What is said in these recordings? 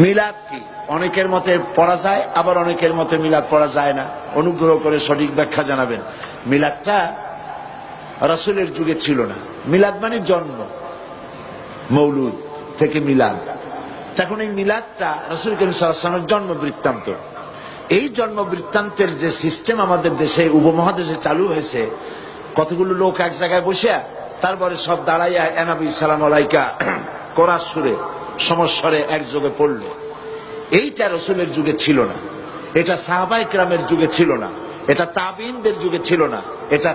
মিলাদ কি? অনেকের মতে পড়া যায়, আবার অনেকের মতে মিলাদ পড়া যায় না। অনুগ্রহ করে সঠিক ব্যাখ্যা জানাবেন। মিলাদটা রাসূলের যুগে ছিল না। মিলাদ মানে জন্ম, মৌলুদ থেকে মিলাদ। তখন এই মিলাদটা রাসূল করিম সাল্লাল্লাহু আলাইহি ওয়াসাল্লামের জন্ম বৃত্তান্ত। এই জন্ম বৃত্তান্তের যে সিস্টেম আমাদের দেশে উপমহাদেশে চালু হয়েছে, কতগুলো লোক এক জায়গায় বসে তারপরে সব দাঁড়াইয়া এনাবি সালাম আলাইকা কোরআন সুরে সমস্বরে একযোগে পড়লো, এইটা রাসূলের যুগে ছিল না। এটা সাহাবায়ে কেরামের যুগে ছিল না। এটা তাবিঈনদের যুগে ছিল না। এটা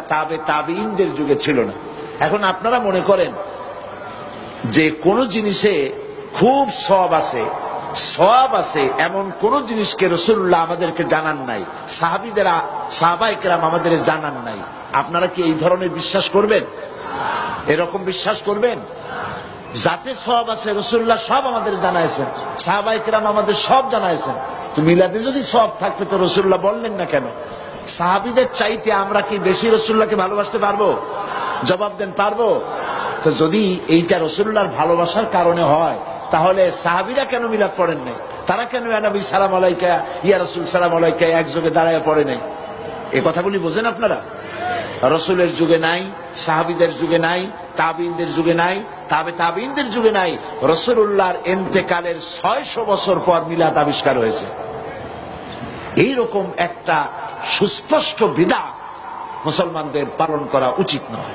তাবিঈনদের যুগে ছিল না। এখন আপনারা মনে করেন যে কোন জিনিসে খুব সওয়াব আছে এমন কোন জিনিসকে রাসূলুল্লাহ আমাদেরকে জানান নাই, সাহাবায়ে কেরাম আমাদের জানান নাই। আপনারা কি এই ধরনের বিশ্বাস করবেন? এরকম বিশ্বাস করবেন? যাতে সওয়াব আছে রাসূলুল্লাহ সব আমাদের জানাইছেন, সাহাবায়ে কেরাম আমাদের সব জানাইছেন। তো মিলাদে যদি সওয়াব থাকবে তো রাসূলুল্লাহ বললেন না কেন? সাহাবীদের চাইতে আমরা কি বেশি রাসূলুল্লাহকে ভালোবাসতে পারবো? জবাব দেন, পারবো? তো যদি এইটা রাসূলুল্লাহর ভালোবাসার কারণে হয়, তাহলে সাহাবীরা কেন মিলাদ পড়েন নাই? তারা কেন ইয়া নবী সালাম আলাইকা, ইয়া রাসূল সালাম আলাইকা একযোগে দাঁড়ায় পড়ে নাই? এই কথাগুলি বোঝেন আপনারা? রাসূলের যুগে নাই, সাহাবীদের যুগে নাই, তাবিঈনদের যুগে নাই, তাবিঈনদের যুগে নাই। রাসূলুল্লাহর ইন্তেকালের 600 বছর পর মিলাদ আবিষ্কার হয়েছে। এইরকম একটা সুস্পষ্ট বিদআত মুসলমানদের পালন করা উচিত নয়।